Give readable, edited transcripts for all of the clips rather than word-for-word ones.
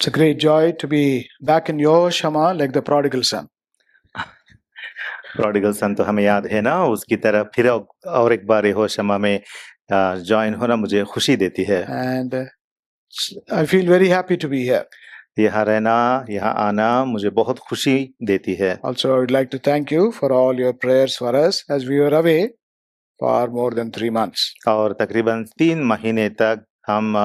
It's a great joy to be back in Yehoshama like the prodigal son. Prodigal सन तो हमें याद है ना, उसकी तरह फिर और एक बार यहोशमा में ज्वाइन होना मुझे खुशी देती है। And I feel very happy to be here. यहाँ रहना, यहाँ आना मुझे बहुत खुशी देती है। Also, I would like to thank you for all your prayers for us as we were away for more than 3 months. और तकरीबन 3 महीने तक हम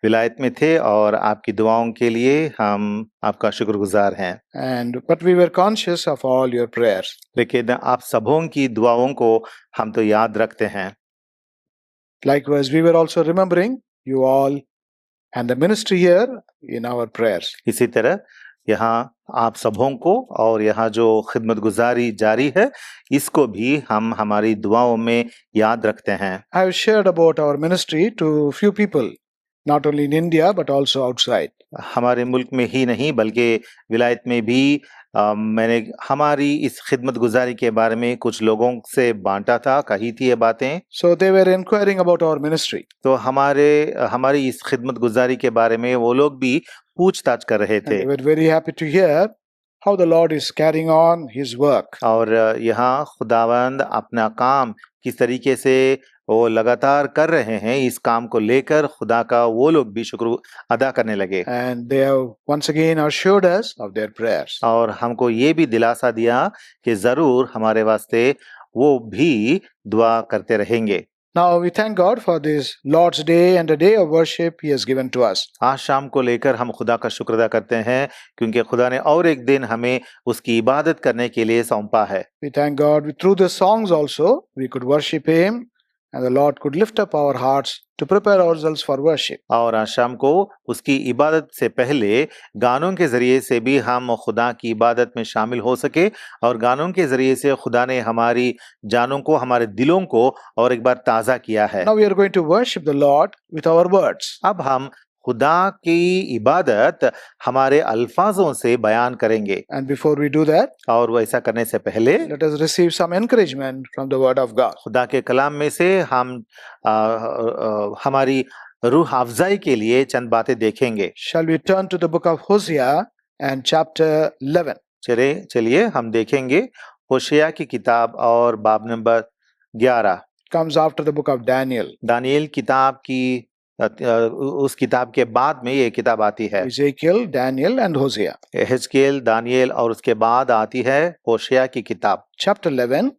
विलायत में थे और आपकी दुआओं के लिए हम आपका शुक्रगुजार हैं। But we were conscious of all your prayers. लेकिन आप सबों की दुआओं को हम तो याद रखते हैं। Likewise, we were also remembering you all and the ministry here in our prayers. इसी तरह यहाँ आप सबों को और यहाँ जो खिदमत गुजारी जारी है इसको भी हम हमारी दुआओं में याद रखते हैं। I have shared about our ministry to few people, not only in India but also outside. हमारे मुल्क में ही नहीं बल्कि विलायत में भी मैंने हमारी इस खिदमत गुजारी के बारे में कुछ लोगों से बांटा था, कही थी ये बातें। So they were inquiring about our ministry. तो हमारी इस खिदमत गुजारी के बारे में वो लोग भी पूछताछ कर रहे थे। They were very happy to hear how the Lord is carrying on His work. और यहाँ खुदावंद अपना काम किस तरीके से वो लगातार कर रहे हैं, इस काम को लेकर खुदा का वो लोग भी शुक्र अदा करने लगे। And they have once again assured us of their prayers. और हमको ये भी दिलासा दिया कि जरूर हमारे वास्ते वो भी दुआ करते रहेंगे। Now we thank God for this Lord's Day and a day of worship He has given to us. आज शाम को लेकर हम खुदा का शुक्र अदा करते हैं क्योंकि खुदा ने और एक दिन हमें उसकी इबादत करने के लिए सौंपा है। We thank God through the songs also we could worship Him and the Lord could lift up our hearts to prepare ourselves for worship. और आज शाम को उसकी इबादत से पहले गानों के जरिए से भी हम खुदा की इबादत में शामिल हो सके और गानों के जरिए से खुदा ने हमारी जानों को, हमारे दिलों को और एक बार ताज़ा किया है। Now we are going to worship the Lord with our words. अब हम खुदा की इबादत हमारे अल्फाजों से बयान करेंगे। And before we do that, और वैसा करने से पहले let us receive some encouragement from the word of God. खुदा के कलाम में से हम हमारी रूह अफजाई के लिए चंद बातें देखेंगे। Shall we turn to the book of Hosea and chapter 11? चलिए हम देखेंगे होशिया की किताब और बाब number 11। Comes after the book of Daniel. Daniel किताब की उस किताब के बाद में ये किताब आती है। Ezekiel, Daniel and Hosea. एहेजकेल, दानिएल और उसके बाद आती है होशिया की किताब। Chapter 11.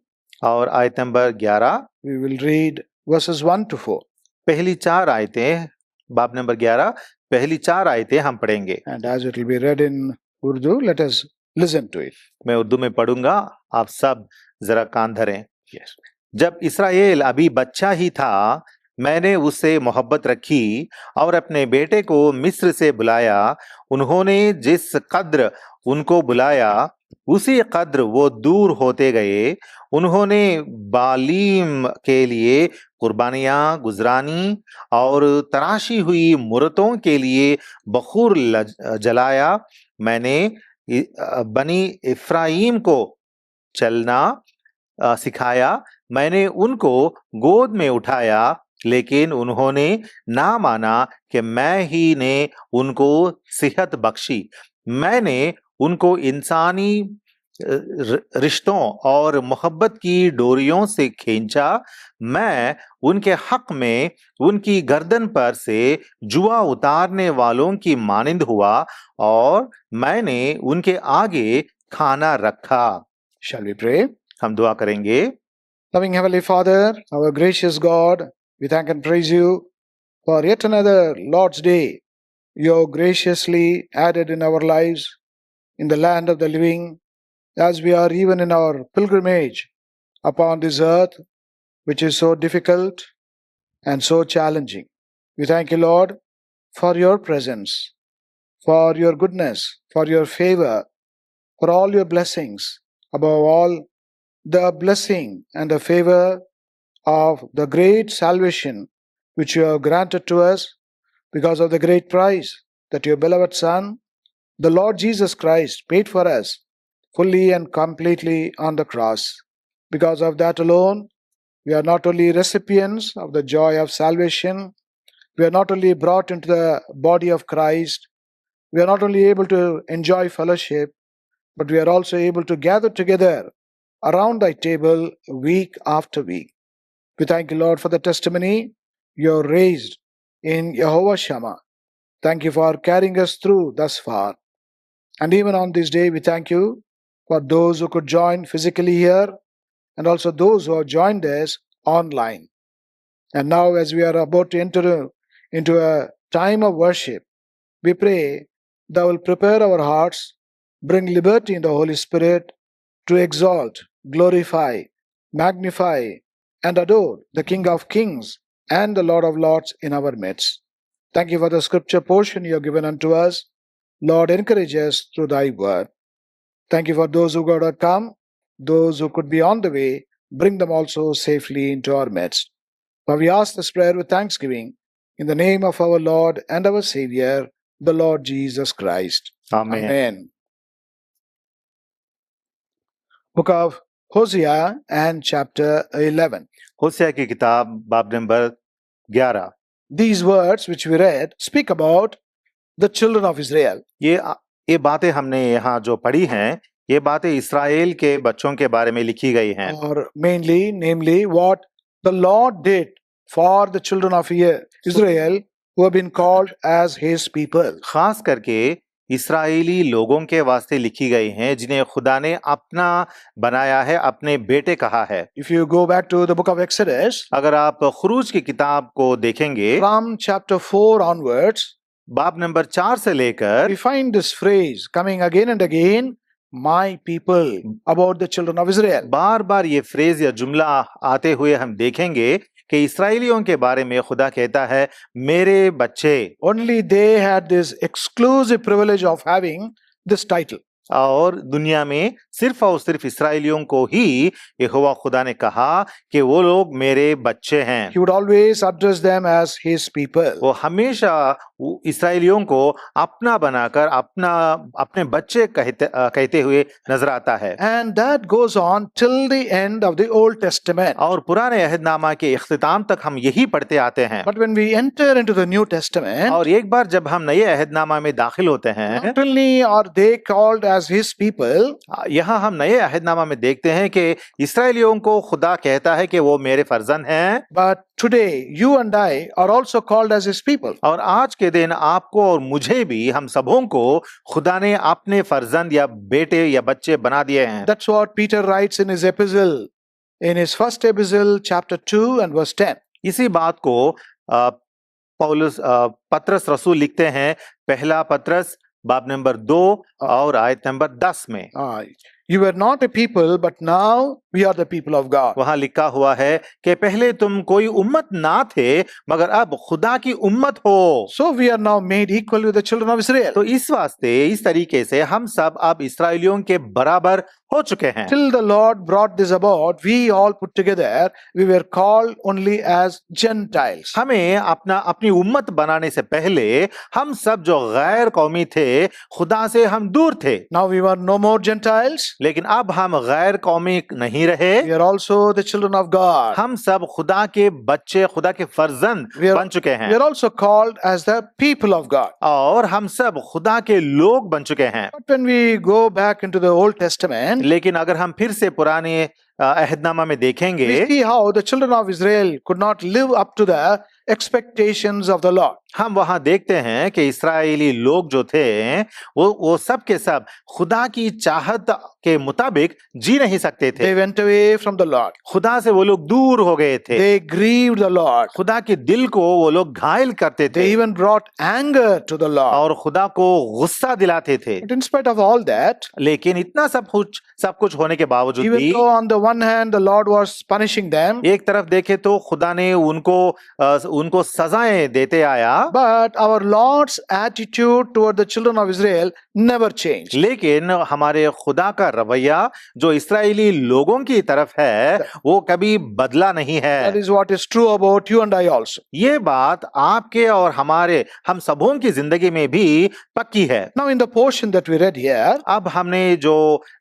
और आयत number 11 we will read verses 1 to 4. पहली 4 आयतें, बाब नंबर 11 पहली 4 आयतें हम पढ़ेंगे। And as it will be read in Urdu, let us listen to it. मैं उर्दू में पढ़ूंगा, आप सब जरा कान धरें। Yes. जब इस्राएल अभी बच्चा ही था, मैंने उससे मोहब्बत रखी और अपने बेटे को मिस्र से बुलाया। उन्होंने जिस कद्र उनको बुलाया उसी कद्र वो दूर होते गए। उन्होंने बालीम के लिए कुर्बानियां गुजरानी और तराशी हुई मूरतों के लिए बखूर जलाया। मैंने बनी इफ्राइम को चलना सिखाया। मैंने उनको गोद में उठाया, लेकिन उन्होंने ना माना कि मैं ही ने उनको सेहत बख्शी। मैंने उनको इंसानी रिश्तों और मोहब्बत की डोरियों से खींचा। मैं उनके हक में उनकी गर्दन पर से जुआ उतारने वालों की मानिंद हुआ और मैंने उनके आगे खाना रखा। Shall we pray? हम दुआ करेंगे। Loving Heavenly Father, our gracious God, we thank and praise you for yet another Lord's Day you graciously added in our lives in the land of the living, as we are even in our pilgrimage upon this earth, which is so difficult and so challenging. We thank you, Lord, for your presence, for your goodness, for your favor, for all your blessings, above all, the blessing and the favor of the great salvation which you have granted to us because of the great price that your beloved Son, the Lord Jesus Christ, paid for us fully and completely on the cross. Because of that alone, we are not only recipients of the joy of salvation, we are not only brought into the body of Christ, we are not only able to enjoy fellowship, but we are also able to gather together around thy table week after week. We thank you, Lord, for the testimony you have raised in Jehovah Shammah. Thank you for carrying us through thus far. And even on this day, we thank you for those who could join physically here and also those who have joined us online. And now, as we are about to enter into a time of worship, we pray thou will prepare our hearts, bring liberty in the Holy Spirit to exalt, glorify, magnify, and adore the King of Kings and the Lord of Lords in our midst. Thank you for the scripture portion you have given unto us. Lord, encourage us through thy word. Thank you for those who got to come, those who could be on the way, bring them also safely into our midst. For we ask this prayer with thanksgiving in the name of our Lord and our Savior, the Lord Jesus Christ. Amen. Amen. Book of Hosea and chapter 11. होशिया की किताब बाब number 11। These words which we read speak about the children of Israel. ये बातें हमने यहाँ जो पढ़ी हैं, ये बातें इस्राएल के बच्चों के बारे में लिखी गई हैं। Or namely what the Lord did for the children of Israel who have been called as his people. खास करके इस्राएली लोगों के वास्ते लिखी गई हैं जिन्हें खुदा ने अपना बनाया है, अपने बेटे कहा है। If you go back to the book of Exodus, अगर आप खुरूज की किताब को देखेंगे, from chapter 4 onwards, बाब नंबर 4 से लेकर we find this phrase coming again and again, my people, about the children of Israel. बार बार ये फ्रेज या जुमला आते हुए हम देखेंगे कि इस्राएलियों के बारे में खुदा कहता है, मेरे बच्चे। Only they had this exclusive privilege of having this title. और दुनिया में सिर्फ और सिर्फ इस्राएलियों को ही यहोवा खुदा ने कहा कि वो लोग मेरे बच्चे हैं। He would always address them as his people. वो हमेशा इस्राएलियों को अपना बनाकर अपने बच्चे कहते हुए नजर आता है। And that goes on till the end of the Old Testament. और पुराने अहदनामा के इख्तिताम तक हम यही पढ़ते आते हैं। But when we enter into the New Testament, और एक बार जब हम नए अहदनामा में दाखिल होते हैं, not only are they called as his people, यहाँ हम नए अहदनामा में देखते हैं कि इस्राएलियों को खुदा कहता है कि वो मेरे फर्जंद हैं, but today you and I are also called as his people. और आज के दिन आपको और मुझे भी, हम सबों को खुदा ने अपने फर्जंद या बेटे या बच्चे बना दिए हैं। That's what Peter writes in his epistle, in his first epistle, chapter 2 and verse 10. इसी बात को पौलुस पत्रस रसूल लिखते हैं, पहला पत्रस बाब नंबर 2 और आयत नंबर 10 में। You were not a people, but now we are the people of God. वहां लिखा हुआ है कि पहले तुम कोई उम्मत ना थे, मगर अब खुदा की उम्मत हो। So we are now made equal with the children of Israel. तो इस वास्ते, इस तरीके से हम सब अब इस्राएलियों के बराबर हो चुके हैं। Till the Lord brought this about, we all put together, we were called only as Gentiles. हमें अपनी उम्मत बनाने से पहले हम सब जो गैर कौमी थे, खुदा से हम दूर थे। Now we were no more Gentiles. लेकिन अब हम गैर कौमी नहीं रहे, We are also the children of God. हम सब खुदा के बच्चे, खुदा के फर्जंद बन चुके हैं। We are also called as the people of God. और हम सब खुदा के लोग बन चुके हैं। But when we go back into the Old Testament, लेकिन अगर हम फिर से पुराने अहदनामा में देखेंगे, we see how the children of Israel could not live up to the expectations of the Lord. हम वहां देखते हैं कि इस्राएली लोग जो थे, वो सब के सब खुदा की चाहत के मुताबिक जी नहीं सकते थे। They went away from the Lord. खुदा से वो लोग दूर हो गए थे। They grieved the Lord. खुदा के दिल को वो लोग घायल करते थे। They even brought anger to the Lord. और खुदा को गुस्सा दिलाते थे। But in spite of all that, लेकिन इतना सब कुछ होने के बावजूद even भी, though on the one hand the Lord was punishing them, एक तरफ देखे तो खुदा ने उनको सजाएं देते आया, but our Lord's attitude toward the children of Israel never changed. लेकिन हमारे खुदा का रवैया जो इस्राएली लोगों की तरफ है, वो कभी बदला नहीं है। That is what is true about you and I also. ये बात आपके और हम सबों की जिंदगी में भी पक्की है। Now in the portion that we read here, अब हमने जो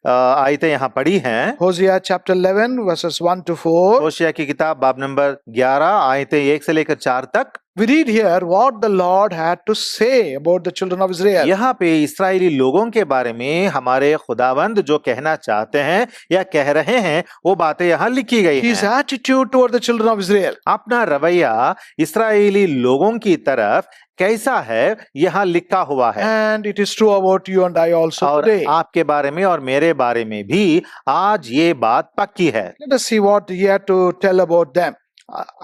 आयतें यहाँ पढ़ी हैं, Hosea chapter 11 verses 1 to 4, होशिया की किताब बाब नंबर 11 आयतें 1 से लेकर 4 तक we read here what the Lord had to say about the children of Israel. यहाँ पे इस्राएली लोगों के बारे में हमारे खुदावंद जो कहना चाहते हैं या कह रहे हैं वो बातें यहाँ लिखी गई His हैं। attitude toward the children of Israel. अपना रवैया इस्राएली लोगों की तरफ कैसा है यहाँ लिखा हुआ है And it is true about you and I also और today. आपके बारे में और मेरे बारे में भी आज ये बात पक्की है। Let us see what he had to tell about them.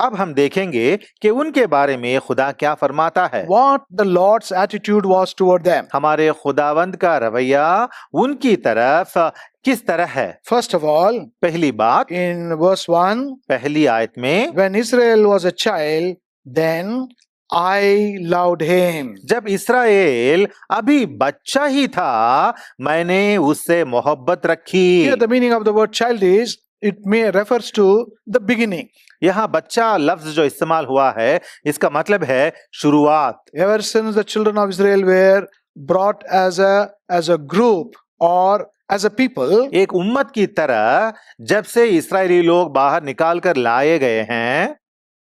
अब हम देखेंगे कि उनके बारे में खुदा क्या फरमाता है। What the Lord's attitude was toward them. हमारे खुदावंद का रवैया उनकी तरफ किस तरह है। First of all, पहली बात in verse 1, पहली आयत में, when Israel was a child, then I loved him. जब इस्राएल अभी बच्चा ही था मैंने उससे मोहब्बत रखी। Here the meaning of the word child is, it may refers to the beginning. यहाँ बच्चा लफ्ज जो इस्तेमाल हुआ है इसका मतलब है शुरुआत। Ever since the children of Israel were brought as a group or as a people, एक उम्मत की तरह जब से इस्राएली लोग बाहर निकाल कर लाए गए हैं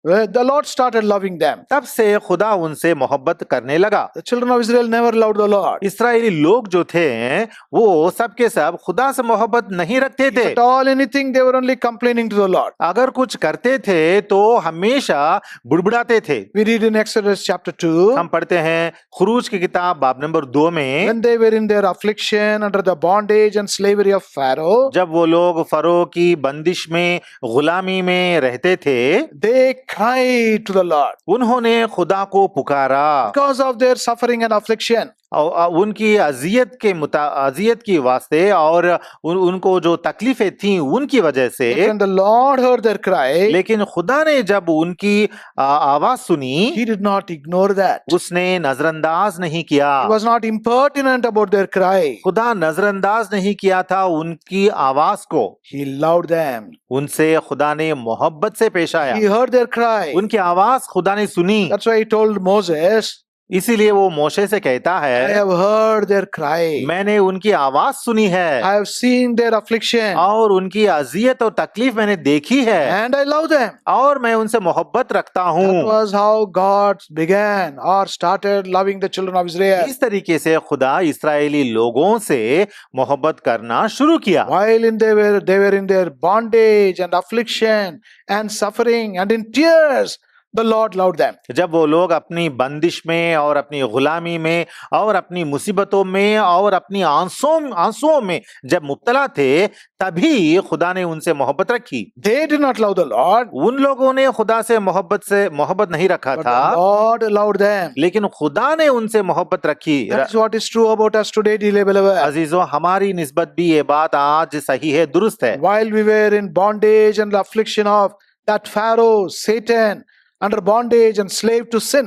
the Lord started loving them. तब से खुदा उनसे मोहब्बत करने लगा। The children of Israel never loved the Lord. इस्राएली लोग जो थे वो सब के सब खुदा से मोहब्बत नहीं रखते थे। At all anything, they were only complaining to the Lord. अगर कुछ करते थे तो हमेशा बुड़बुड़ाते थे। We read in Exodus chapter 2, हम पढ़ते हैं खुरूज की किताब बाब नंबर 2 में, when they were in their affliction under the bondage and slavery of Pharaoh, जब वो लोग फरो की बंदिश में गुलामी में रहते थे they cried to the Lord उन्होंने खुदा को पुकारा because of their suffering and affliction. और उनकी अजियत की वास्ते और उनको जो तकलीफें थी उनकी वजह से। When the Lord heard their cry, लेकिन खुदा ने जब उनकी आवाज सुनी he did not ignore that. उसने नजरअंदाज नहीं किया। He was not impertinent about their cry. खुदा नजरअंदाज नहीं किया था उनकी आवाज को। He loved them. उनसे खुदा ने मोहब्बत से पेश आया। He heard their cry. उनकी आवाज खुदा ने सुनी। That's why he told Moses, इसीलिए वो मोशे से कहता I है have heard their cry. मैंने उनकी आवाज सुनी है I have seen their affliction और उनकी अजियत और तकलीफ मैंने देखी है and I love them. और मैं उनसे मोहब्बत रखता That हूँ। was how God began or started loving the children of Israel. इस तरीके से खुदा इस्राएली लोगों से मोहब्बत करना शुरू किया। While they were in their bondage and affliction and suffering and in tears, the Lord loved them. जब वो लोग अपनी बंदिश में और अपनी गुलामी में और अपनी मुसीबतों में और अपनी आंसुओं में जब मुब्तला थे तभी खुदा ने उनसे मोहब्बत रखी। They did not love the Lord, उन लोगों ने खुदा से मोहब्बत नहीं रखा but था, the Lord loved them. लेकिन खुदा ने उनसे मोहब्बत रखी। That's what is true about us today, dear beloved. अजीजों हमारी निस्बत भी ये बात आज सही है, दुरुस्त है। While we were in bondage and affliction of that Pharaoh, Satan, under bondage and slave to sin,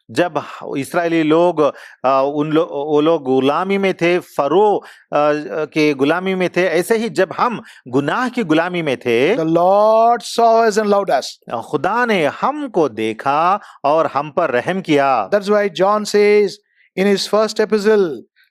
जब इस्राएली लोग वो लोग गुलामी में थे, फरो के गुलामी में थे, ऐसे ही जब हम गुनाह की गुलामी में थे, the Lord saw us and loved us. खुदा ने हमको देखा और हम पर रहम किया। That's why John says in his first epistle,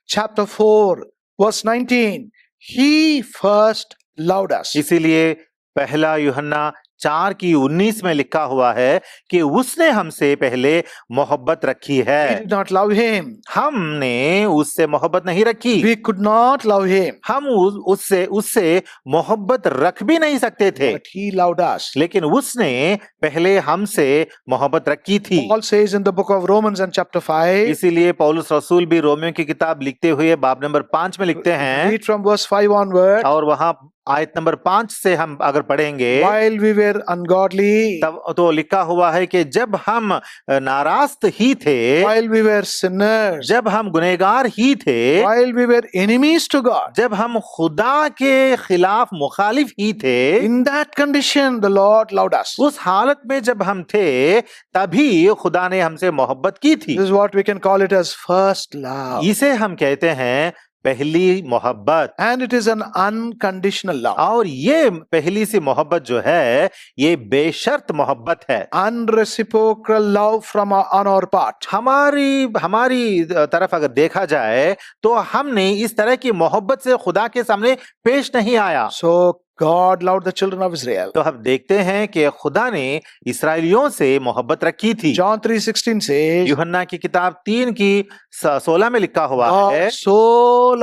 chapter 4, verse 19, he first loved us. इसीलिए पहला यूहन्ना 4:19 में लिखा हुआ है कि उसने हमसे पहले मोहब्बत रखी We है। did not love him. हमने उससे मोहब्बत नहीं रखी। We could not love him. हम उससे मोहब्बत रख भी नहीं सकते थे, But he loved us. लेकिन उसने पहले हमसे मोहब्बत रखी थी। Paul says in the book of Romans and chapter 5, इसीलिए पौलुस रसूल भी रोमियो की किताब लिखते हुए बाब नंबर 5 में लिखते हैं read from verse 5 onward, और वहां आयत नंबर 5 से हम अगर पढ़ेंगे while we were ungodly, तब तो लिखा हुआ है कि जब हम नारास्त ही थे, while we were sinners, जब हम गुनहगार ही थे, while we were enemies to God, जब हम खुदा के खिलाफ मुखालिफ ही थे, in that condition the Lord loved us. उस हालत में जब हम थे तभी खुदा ने हमसे मोहब्बत की थी। This is what we can call it as first love. इसे हम कहते हैं पहली मोहब्बत। And it is an unconditional love. और ये पहली सी मोहब्बत जो है ये बेशर्त मोहब्बत है। Unreciprocal love from on our part. हमारी तरफ अगर देखा जाए तो हमने इस तरह की मोहब्बत से खुदा के सामने पेश नहीं आया। So God loved the children of Israel. तो हम देखते हैं कि खुदा ने इस्राएलियों से मोहब्बत रखी थी। John 3:16 says, यूहन्ना की किताब 3 की 16 में लिखा हुआ है, God so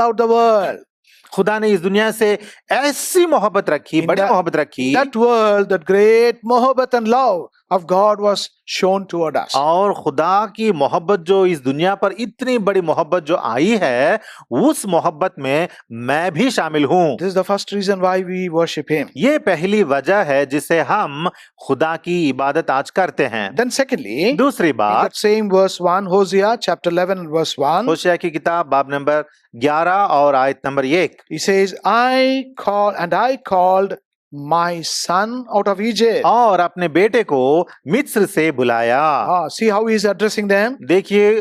loved the world. खुदा ने इस दुनिया से ऐसी मोहब्बत रखी, In बड़ी मोहब्बत रखी, that world, that great mohabbat and love of God was shown toward us. और खुदा की मोहब्बत जो इस दुनिया पर इतनी बड़ी मोहब्बत जो आई है, उस मोहब्बत में मैं भी शामिल हूँ। This is the first reason why we worship Him. ये पहली वजह है जिसे हम खुदा की इबादत आज करते हैं। Then secondly, दूसरी in बात, that same verse 1, Hosea chapter 11 and verse 1, होशिया की किताब बाब नंबर 11 और आयत number 1, he says, I called my son out of Egypt. और अपने बेटे को मिस्र से बुलाया। See how he is addressing them? देखिए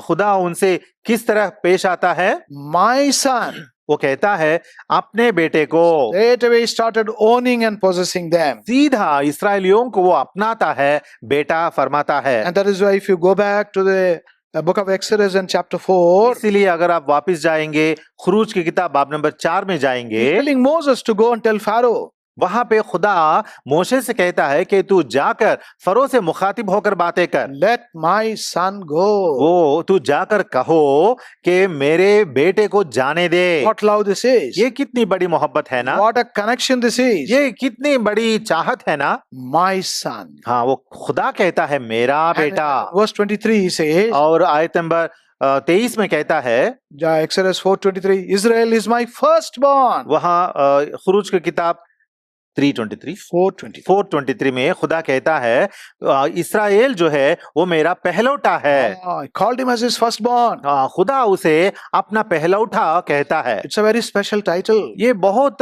खुदा उनसे किस तरह पेश आता है। My son. वो कहता है अपने बेटे को। Straight away he started owning and possessing them. सीधा इस्राएलियों को वो अपनाता है, बेटा फरमाता है। And that is why if you go back to the book of Exodus and chapter 4, इसीलिए अगर आप वापस जाएंगे, खुरूज की किताब बाब नंबर 4 में जाएंगे, he's telling Moses to go and tell Pharaoh. वहां पे खुदा मोशे से कहता है कि तू जाकर फरो से मुखातिब होकर बातें कर। Let my son go. वो तू जाकर कहो कि मेरे बेटे को जाने दे। What love this is. ये कितनी बड़ी मोहब्बत है ना, What a connection this is. ये कितनी बड़ी चाहत है ना। My son. हाँ, वो खुदा कहता है मेरा And बेटा। verse 23 he says, और आयत नंबर 23 में कहता है, Exodus 4:23, Israel is my firstborn. वहां खुरूज की किताब 4:23 में खुदा कहता है इस्राएल जो है वो मेरा पहलौठा है। I called him as his firstborn. खुदा उसे अपना पहलौठा कहता है। It's a very special title. ये बहुत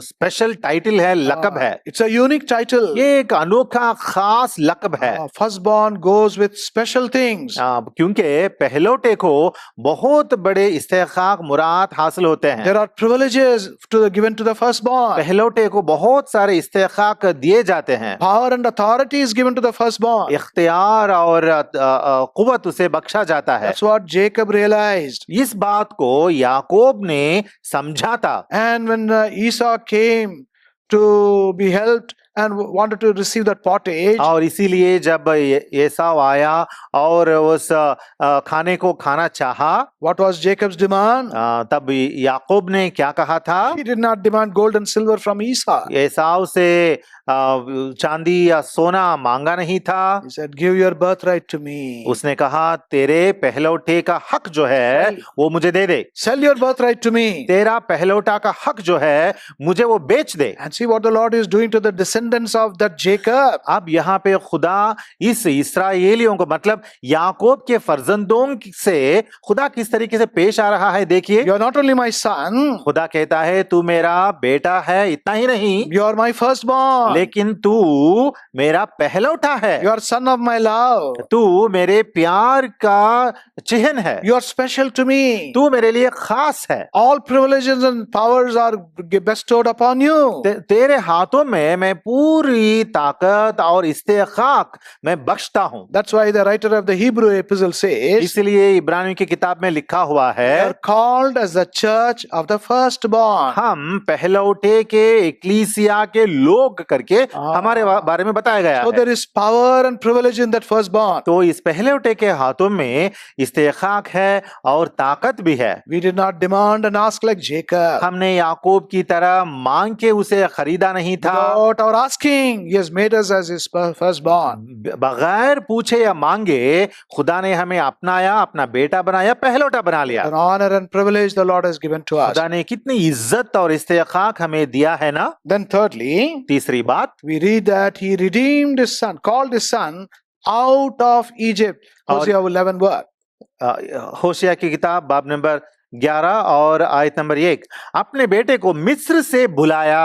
स्पेशल टाइटल है, लक़ब है। It's a unique title. ये एक अनोखा खास लक़ब है। Firstborn goes with special things. क्योंकि पहलौठे को बहुत बड़े इस्तेकाक मुराद हासिल होते हैं। There are privileges given to the firstborn. पहलौठे को बहुत सारे इस्तेकाक दिए जाते हैं। Power and authority is given to the firstborn. इख्तियार और कुव्वत उसे बख्शा जाता है। That's what Jacob realized. इस बात को याकूब ने समझा था। And when Esau came to be helped and wanted to receive that pottage, और इसीलिए जब एसाव आया और उस खाने को खाना चाहा, what was Jacob's demand? तब याकूब ने क्या कहा था? He did not demand gold and silver from Esau. एसाव से चांदी या सोना मांगा नहीं था। He said, give your birthright to me. उसने कहा तेरे पहलौठे का हक जो है वो मुझे दे दे। Sell your birthright to me. तेरा पहलौठा का हक जो है मुझे वो बेच दे। And see what the Lord is doing to the descendants of that Jacob. अब यहाँ पे खुदा इस इस्राएलियों को मतलब याकूब के फर्जंदों से खुदा किस तरीके से पेश आ रहा है देखिए। You are not only my son, खुदा कहता है तू मेरा बेटा है, इतना ही नहीं, you are my firstborn. लेकिन तू मेरा पहलौठा है। You are son of my love. तू मेरे प्यार का चिन्ह है। You are special to me. तू मेरे लिए खास है। All privileges and powers are bestowed upon you. तेरे हाथों में मैं पूरी ताकत और इस्तेकाक मैं बख्शता हूँ। That's why the writer of the Hebrew epistle says, इसलिए इब्रानियों की किताब में लिखा हुआ they है, are called as the church of the firstborn. हम पहलौठे के इक्लीसिया के लोग करके हमारे बारे में बताया गया So है। there is power and privilege in that firstborn. तो इस पहलौठे के हाथों में इस्तेकाक है और ताकत भी है। We did not demand and ask like Jacob. हमने याकूब की तरह मांग के उसे खरीदा नहीं था। Without our asking, he has made us as his firstborn. बगैर पूछे या मांगे खुदा ने हमें अपनाया, अपना बेटा बनाया, पहलौठा बना लिया। An honor and privilege the Lord has given to us. खुदा ने कितनी इज्जत और इस्तेकाक हमें दिया है ना। Then thirdly, तीसरी बात, we read that he redeemed his son, called his son out of Egypt. Hosea 11 verse. होशिया की किताब बाब नंबर 11 और आयत नंबर 1, अपने बेटे को मिस्र से बुलाया।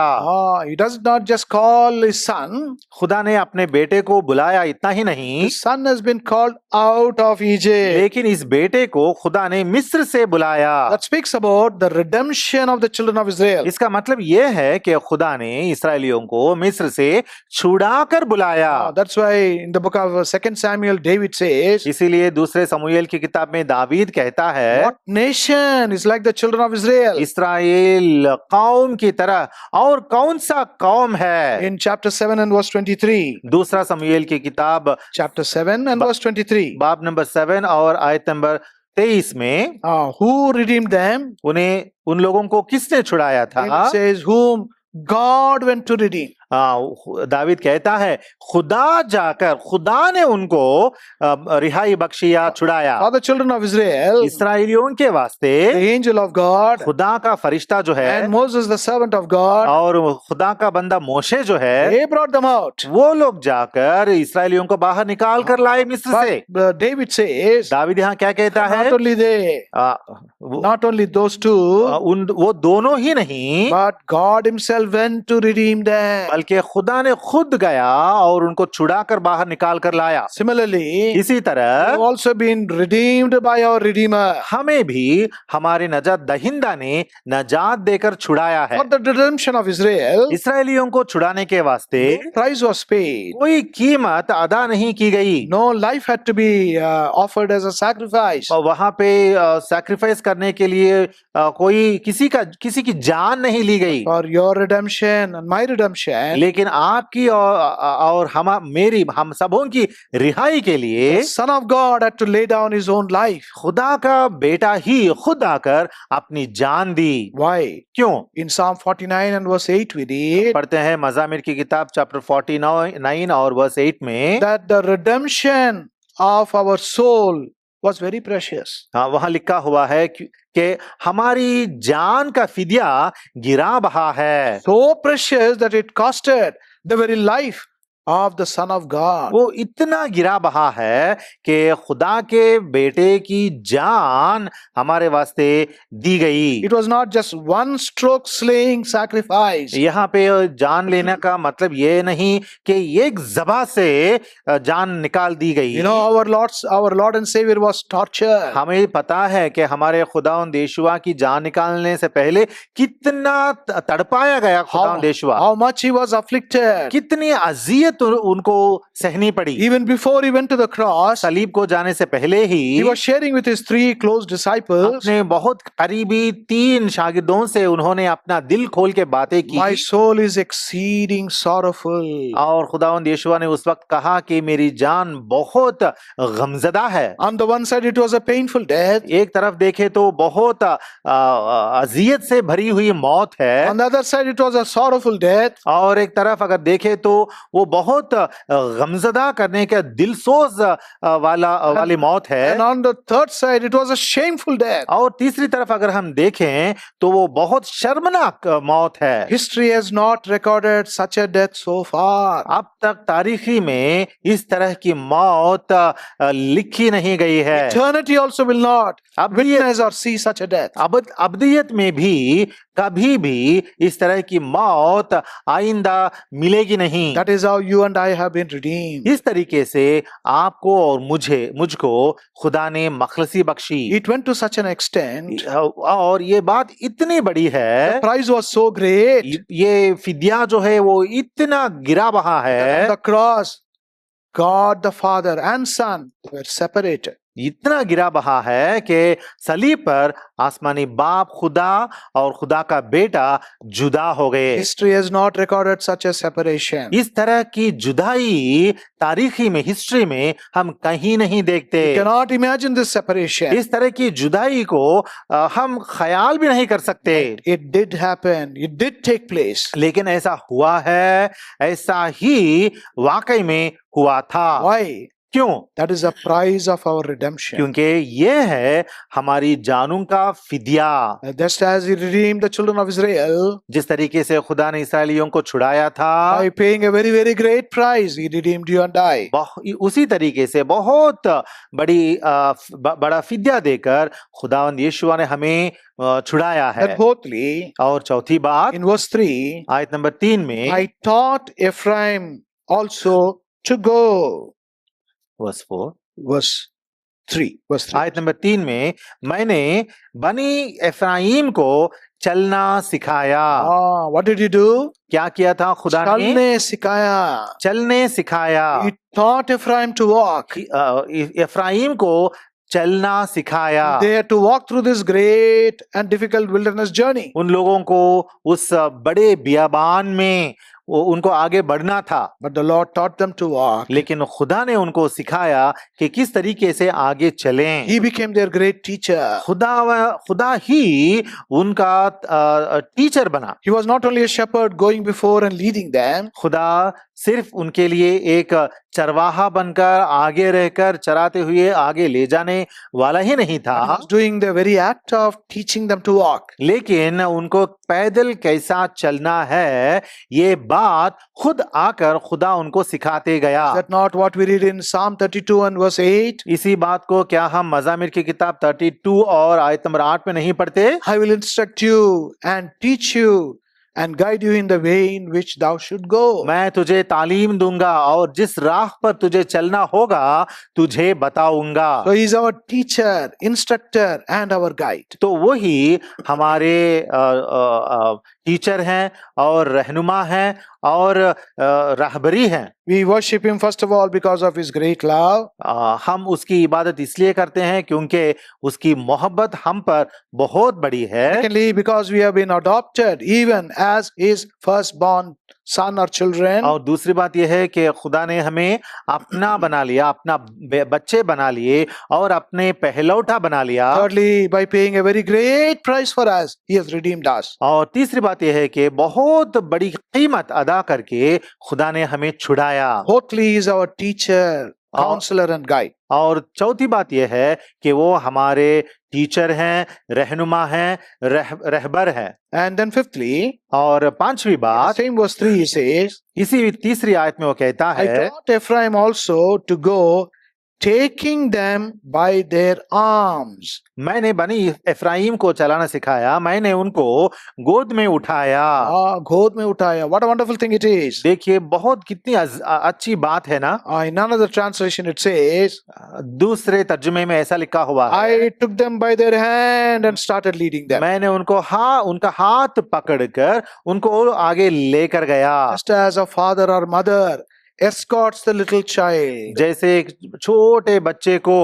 He does not just call his son. खुदा ने अपने बेटे को बुलाया, इतना ही नहीं, His son has been called out of Egypt. लेकिन इस बेटे को खुदा ने मिस्र से बुलाया। That speaks about the redemption of the children of Israel. इसका मतलब यह है कि खुदा ने इस्राएलियों को मिस्र से छुड़ा कर बुलाया। That's why in the book of 2 Samuel, David says, इसीलिए दूसरे समूएल की किताब में दावीद कहता है, what nation nation is like the children of Israel. Israel कौम की तरह, और कौन सा कौम है? In chapter 7 and verse 23. दूसरा समूएल की किताब Chapter 7 and verse 23. बाब नंबर 7 और आयत नंबर 23 में Who redeemed them? उन्हें, उन लोगों को किसने छुड़ाया था? It says, whom God went to redeem. David कहता है खुदा जाकर, खुदा ने उनको रिहाई बख्शी या छुड़ाया। For the children of Israel, इसराइलियों के वास्ते the angel of God खुदा का फरिश्ता जो है and Moses the servant of God, और खुदा का बंदा मोशे जो है, they brought them out. वो लोग जाकर इसराइलियों को बाहर निकाल कर लाए मिस्र से। But David says, दावीद यहाँ क्या कहता है? not only they, not only those two, वो दोनों ही नहीं, but God himself went to redeem them. बल्कि खुदा ने खुद गया और उनको छुड़ा कर बाहर निकाल कर लाया। Similarly, इसी we तरह have also been redeemed by our Redeemer. हमें भी हमारे नजात दहिंदा ने नजात देकर छुड़ाया है। For the redemption of Israel, इसराइलियों को छुड़ाने के वास्ते price was paid. कोई कीमत अदा नहीं की गई, No life had to be offered as a sacrifice. और वहां पे सैक्रिफाइस करने के लिए कोई किसी की जान नहीं ली गई। For your redemption and my redemption, लेकिन आपकी और हम सबों की रिहाई के लिए the Son of God had to lay down his own life. खुदा का बेटा ही खुद आकर अपनी जान दी। Why? क्यों? In Psalm 49 and verse 8 we read पढ़ते हैं मज़ामिर की किताब चैप्टर 49 और वर्स 8 में, that the redemption of our soul was very precious. हाँ, वहां लिखा हुआ है कि हमारी जान का फिदिया गिरा बहा है। So precious that it costed the very life of the Son of God. वो इतना गिरा बहा है कि खुदा के बेटे की जान हमारे वास्ते दी गई। It was not just one stroke slaying sacrifice. यहाँ पे जान लेने का मतलब ये नहीं कि एक ज़बह से जान निकाल दी गई। You know, our Lord and Savior was tortured. हमें पता है कि हमारे खुदावंद यीशुआ की जान निकालने से पहले कितना तड़पाया गया खुदावंद यीशुआ, How much he was afflicted. कितनी अजियत उनको सहनी पड़ी। Even before he went to the cross, सलीब को जाने से पहले ही he was sharing with his 3 close disciples. अपने बहुत करीबी 3 शागिर्दों से उन्होंने अपना दिल खोल के बातें की। My soul is exceeding sorrowful. और खुदावंद यीशुआ ने उस वक्त कहा कि मेरी जान बहुत गमज़दा है। On the one side, it was a painful death. एक तरफ देखे तो बहुत अजियत से भरी हुई मौत है, On the other side, it was a sorrowful death. और एक तरफ अगर देखे तो वो बहुत गमज़दा करने का दिलसोज वाली मौत है, And on the third side, it was a shameful death. और तीसरी तरफ अगर हम देखें तो वो बहुत शर्मनाक मौत है। History has not recorded such a death so far. अब तक तारीखी में इस तरह की मौत लिखी नहीं गई है। Eternity also will not अबदियत witness or see such a death. अबदियत में भी कभी भी इस तरह की मौत आइंदा मिलेगी नहीं। That is how you and I have been redeemed. इस तरीके से आपको और मुझको खुदा ने मखलसी Bakshi, It went to such an extent. और ये बात इतनी बड़ी The है, price was so great. ये फिदिया जो है वो इतना गिरा बहा On है, the cross, God the Father and Son were separated. इतना गिरा बहा है कि सलीब पर आसमानी बाप खुदा और खुदा का बेटा जुदा हो गए। History has not recorded such a separation. इस तरह की जुदाई तारीखी में, हिस्ट्री में हम कहीं नहीं देखते। You cannot imagine this separation. इस तरह की जुदाई को हम ख्याल भी नहीं कर सकते। It did happen. It did take place. लेकिन ऐसा हुआ है, ऐसा ही वाकई में हुआ था। Why? क्यों? That is the price of our redemption. क्योंकि ये है हमारी जानों का फिदिया। Just as he redeemed the children of Israel जिस तरीके से खुदा ने इसराइलियों को छुड़ाया था, by paying a very, very great price, he redeemed you and I. उसी तरीके से बहुत बड़ा फिदिया देकर खुदावंद यीशुआ ने हमें छुड़ाया है। And fourthly, और चौथी बात, in verse 3, आयत नंबर 3 में, I taught Ephraim also to go. Verse 4, Verse 3. आयत नंबर 3 में, मैंने बनी एफ्राइम को चलना सिखाया। What did he do? क्या किया था खुदा ने? चलने सिखाया. चलने सिखाया। He taught Ephraim to walk. Ephraim को चलना सिखाया। They had to walk through this great and difficult wilderness journey. उन लोगों को उस बड़े बियाबान में उनको आगे बढ़ना था, But the Lord taught them to walk. लेकिन खुदा ने उनको सिखाया कि किस तरीके से आगे चलें। He became their great teacher. खुदा ही उनका टीचर बना। He was not only a shepherd going before and leading them, खुदा सिर्फ उनके लिए एक चरवाहा बनकर आगे रहकर चराते हुए आगे ले जाने वाला ही नहीं but he था, was doing the very act of teaching them to walk. लेकिन उनको पैदल कैसा चलना है ये बात खुद आकर खुदा उनको सिखाते गया। Is that not what we read in Psalm 32 and verse 8? इसी बात को क्या हम मज़ामिर की किताब 32 और आयत नंबर 8 में नहीं पढ़ते? I will instruct you and teach you and guide you in the way in which thou should go. मैं तुझे तालीम दूंगा और जिस राह पर तुझे चलना होगा तुझे बताऊंगा। So he is our teacher, instructor and our guide. तो वही हमारे टीचर हैं और रहनुमा हैं और रहबरी हैं। We worship him first of all because of his great love. हम उसकी इबादत इसलिए करते हैं क्योंकि उसकी मोहब्बत हम पर बहुत बड़ी है। Secondly, because we have been adopted even as his firstborn son or children. और दूसरी बात यह है कि खुदा ने हमें अपना बना लिया, अपना बच्चे बना लिए और अपने पहलौठा बना लिया। Thirdly, by paying a very great price for us, he has redeemed us. और तीसरी बात यह है कि बहुत बड़ी कीमत अदा करके खुदा ने हमें छुड़ाया। Fourthly, he is our teacher, counselor and guide. और चौथी बात यह है कि वो हमारे टीचर हैं, रहनुमा हैं, रहबर हैं। And then fifthly, और पांचवी बात, same verse 3 he says, इसी तीसरी आयत में वो कहता I है, taught Ephraim also to go, taking them by their arms. मैंने बनी एफ्राइम को चलाना सिखाया, मैंने उनको गोद में उठाया। गोद में उठाया. What a wonderful thing it is. देखिए बहुत कितनी अच्छी बात है ना। In another translation it says, दूसरे तर्जुमे में ऐसा लिखा हुआ है, I took them by their hand and started leading them. मैंने उनका हाथ पकड़कर उनको आगे लेकर गया। Just as a father or mother escorts the little child. जैसे एक छोटे बच्चे को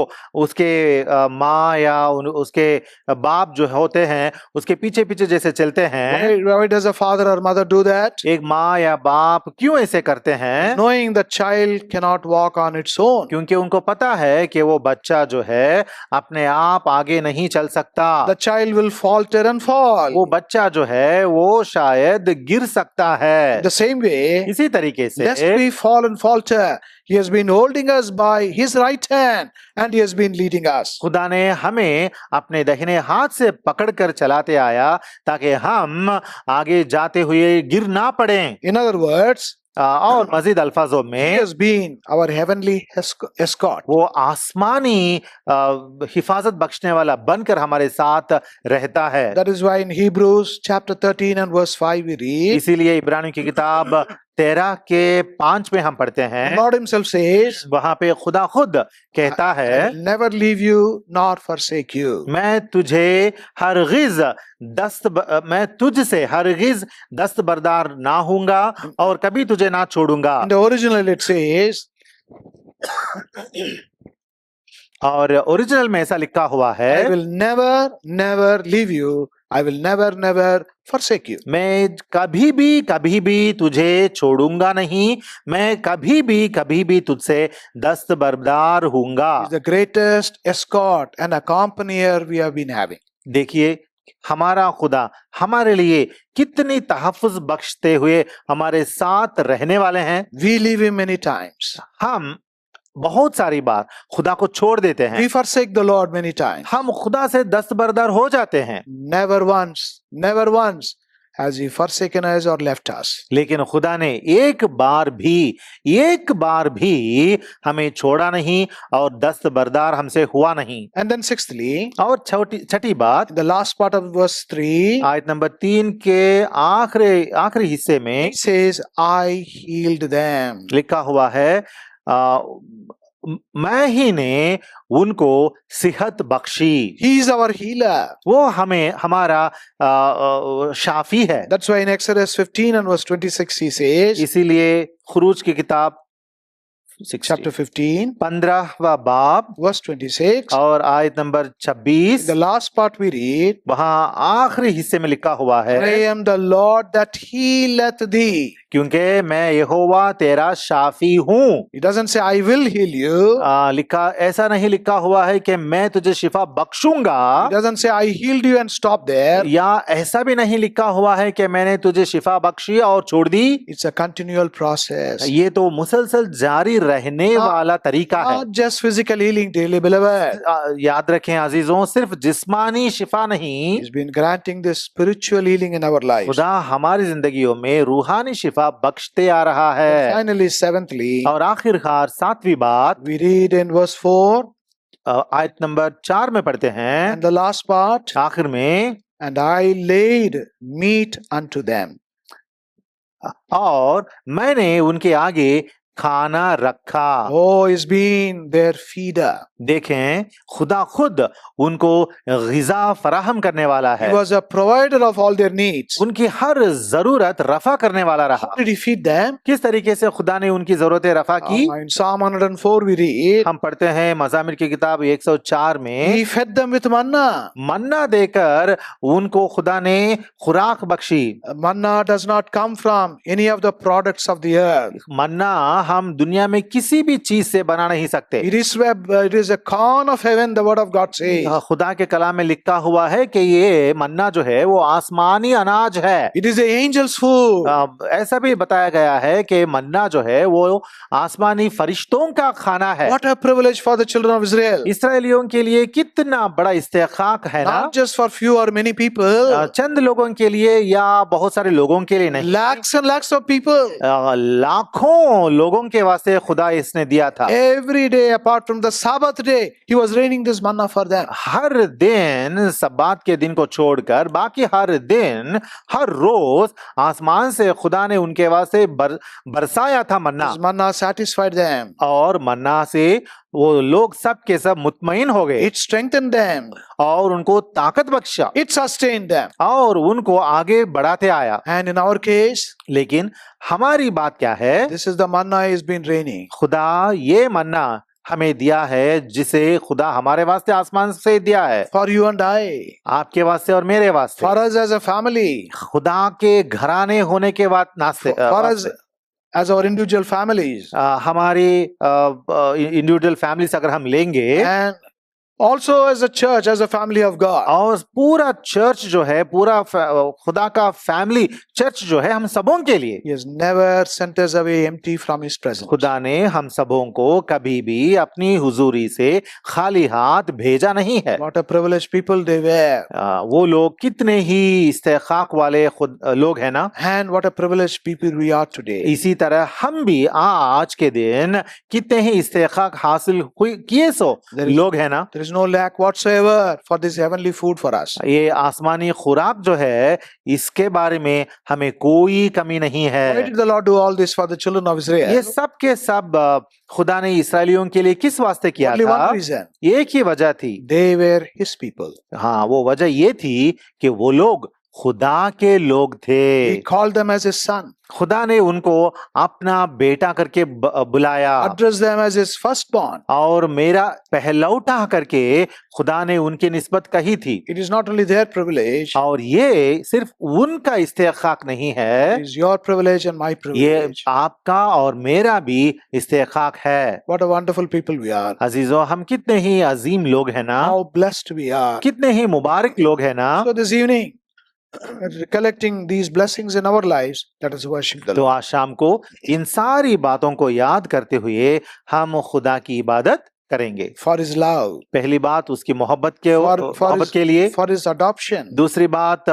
उसके माँ या उसके बाप जो होते हैं उसके पीछे पीछे जैसे चलते हैं। Why does a father or mother do that? एक माँ या बाप क्यों ऐसे करते हैं? Knowing the child cannot walk on its own. क्योंकि उनको पता है कि वो बच्चा जो है अपने आप आगे नहीं चल सकता। The child will falter and fall. वो बच्चा जो है वो शायद गिर सकता है। The same way, इसी तरीके से lest we fall and falter, he has been holding us by his right hand and he has been leading us. खुदा ने हमें अपने दाहिने हाथ से पकड़कर चलाते आया ताकि हम आगे जाते हुए गिर ना पड़ें। In other words, और मजीद अल्फाजों he में has been our heavenly escort. वो आसमानी हिफाजत बख्शने वाला बनकर हमारे साथ रहता है। That is why in Hebrews chapter 13 and verse 5 we read, इसीलिए इब्रानियों की किताब 13 के 5 में हम पढ़ते हैं, Lord himself says, वहां पे खुदा खुद कहता है, I will never leave you nor forsake you. मैं तुझसे हरगिज दस्तबरदार ना हूंगा और कभी तुझे ना छोड़ूंगा। In the original it says, और ओरिजिनल में ऐसा लिखा हुआ I है, will never leave you. I will never forsake you. मैं कभी भी तुझे छोड़ूंगा नहीं, मैं कभी भी तुझसे दस्तबरदार हूंगा। He is the greatest escort and accompanier we have been having. देखिए हमारा खुदा हमारे लिए कितनी तहफ़्फ़ुज़ बख्शते हुए हमारे साथ रहने वाले हैं। We leave him many times. हम बहुत सारी बार खुदा को छोड़ देते हैं। We forsake the Lord many times. हम खुदा से दस्तबरदार हो जाते हैं। Never once has he forsaken us or left us. लेकिन खुदा ने एक बार भी हमें छोड़ा नहीं और दस्तबरदार हमसे हुआ नहीं। And then sixthly, और छठी बात, the last part of verse 3, आयत नंबर 3 के आखिरी हिस्से में it says, I healed them. लिखा हुआ है, मैं ही ने उनको सेहत Bakshi. He is our healer. वो हमारा शाफी है। That's why in Exodus 15 and verse 26 he says, इसीलिए खुरूज की किताब chapter 15, 15वां बाब verse 26. और आयत number 26। The last part we read, वहां आखिरी हिस्से में लिखा हुआ है, I am the Lord that healeth thee. क्योंकि मैं यहोवा तेरा शाफी हूँ। It doesn't say I will heal you. लिखा ऐसा नहीं लिखा हुआ है कि मैं तुझे शिफा बख्शूंगा, It doesn't say I healed you and stop there. या ऐसा भी नहीं लिखा हुआ है कि मैंने तुझे शिफा बख्शी और छोड़ दी। It's a continual process. ये तो मुसलसल जारी रहने वाला तरीका है। Not just physical healing, dearly beloved. याद रखें अजीजों, सिर्फ जिस्मानी शिफा नहीं, He's been granting this spiritual healing in our lives. खुदा हमारी जिंदगियों में रूहानी शिफा बख्शते आ रहा है। Finally, seventhly, और आखिरकार 7वीं बात we read in verse 4 आयत नंबर 4 में पढ़ते हैं, and the last part, आखिर में, and I laid meat unto them. और मैंने उनके आगे खाना रखा। Oh, he's been their feeder. देखें, खुदा खुद उनको ग़िज़ा फराहम करने वाला He है, was a provider of all their needs. उनकी हर जरूरत रफा करने वाला रहा। How did he feed them? किस तरीके से खुदा ने उनकी जरूरतें रफा की? In Psalm 104 we read, हम पढ़ते हैं मज़ामिर की किताब 104 में, he fed them with manna. मन्ना देकर उनको खुदा ने खुराक Bakshi. Manna does not come from any of the products of the earth. मन्ना हम दुनिया में किसी भी चीज से बना नहीं सकते। It is a corn of heaven, the word of God says. खुदा के कलाम में लिखा हुआ है कि ये मन्ना जो है वो आसमानी अनाज है। It is the angel's food. ऐसा भी बताया गया है कि मन्ना जो है वो आसमानी फरिश्तों का खाना है। What a privilege for the children of Israel. इसराइलियों के लिए कितना बड़ा इस्तेखाक है ना, Not just for few or many people. चंद लोगों के लिए या बहुत सारे लोगों के लिए नहीं, Lakhs and lakhs of people. लाखों लोगों के वास्ते खुदा इसने दिया था। Every day apart from the Sabbath day, he was raining this manna for them. हर दिन सब्बात के दिन को छोड़कर बाकी हर दिन हर रोज आसमान से खुदा ने उनके वास्ते बरसाया था मन्ना, This manna satisfied them. और मन्ना से वो लोग सब के सब मुतमईन हो गए It strengthened them. और उनको ताकत बख्शा It sustained them. और उनको आगे बढ़ाते आया। And in our case, लेकिन हमारी बात क्या है? this is the manna is been raining. खुदा ये मन्ना हमें दिया है जिसे खुदा हमारे वास्ते आसमान से दिया है, For you and I. आपके वास्ते और मेरे वास्ते, For us as a family. खुदा के घराने होने के बाद नास्ते For us as our individual families. हमारी इंडिविजुअल फैमिलीज अगर हम लेंगे, And also as a church, as a family of God. और पूरा चर्च जो है, पूरा खुदा का फैमिली चर्च जो है हम सबों के लिए, He has never sent us away empty from His presence. खुदा ने हम सबों को कभी भी अपनी हुजूरी से खाली हाथ भेजा नहीं है। What a privileged people they were. वो लोग कितने ही इस्तेखाक वाले खुद लोग हैं ना, And what a privileged people we are today. इसी तरह हम भी आज के दिन कितने ही इस्तेखाक हासिल किए सो लोग हैं ना। There is no lack whatsoever for this heavenly food for us. ये आसमानी खुराक जो है इसके बारे में हमें कोई कमी नहीं Why है। did the Lord do all this for the children of Israel? ये सब के सब खुदा ने इसराइलियों के लिए किस वास्ते किया Only था? one reason. एक ही वजह थी। They were His people. हाँ, वो वजह ये थी कि वो लोग खुदा के लोग थे। He called them as His son. खुदा ने उनको अपना बेटा करके बुलाया, Addressed them as His firstborn. और मेरा पहलौठा करके खुदा ने उनकी निस्बत कही थी। It is not only their privilege. और ये सिर्फ उनका इस्तेखाक नहीं है, It is your privilege and my ये privilege. आपका और मेरा भी इस्तेखाक है। What a wonderful people we are. अजीजों, हम कितने ही अजीम लोग हैं ना, How blessed we are. कितने ही मुबारक लोग हैं ना। So this evening, recollecting these blessings in our lives, let us worship the तो Lord. आज शाम को इन सारी बातों को याद करते हुए हम खुदा की इबादत करेंगे। For His love, पहली बात उसकी मोहब्बत for के लिए, for His adoption, दूसरी बात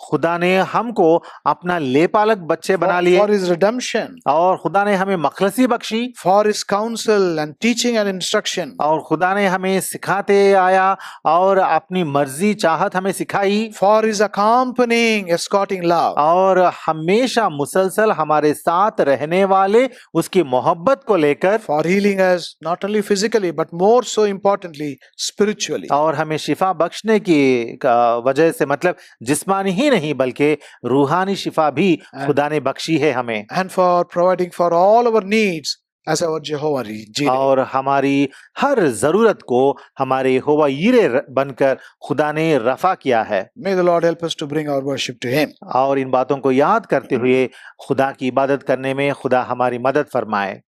खुदा ने हमको अपना लेपालक बच्चे बना लिए, for His redemption, और खुदा ने हमें मखलसी Bakshi, for His counsel and teaching and instruction, और खुदा ने हमें सिखाते आया और अपनी मर्जी चाहत हमें सिखाई, for His accompanying, escorting love, और हमेशा मुसलसल हमारे साथ रहने वाले उसकी मोहब्बत को लेकर, for healing us not only physically but more so importantly spiritually, और हमें शिफा बख्शने की वजह से, मतलब जिस्मानी ही नहीं बल्कि रूहानी शिफा भी खुदा ने बख्शी है हमें, and for providing for all our needs as our Jehovah Jireh. और हमारी हर जरूरत को हमारे यहोवा यीरे बनकर खुदा ने रफा किया है। May the Lord help us to bring our worship to Him. और इन बातों को याद करते हुए खुदा की इबादत करने में खुदा हमारी मदद फरमाए।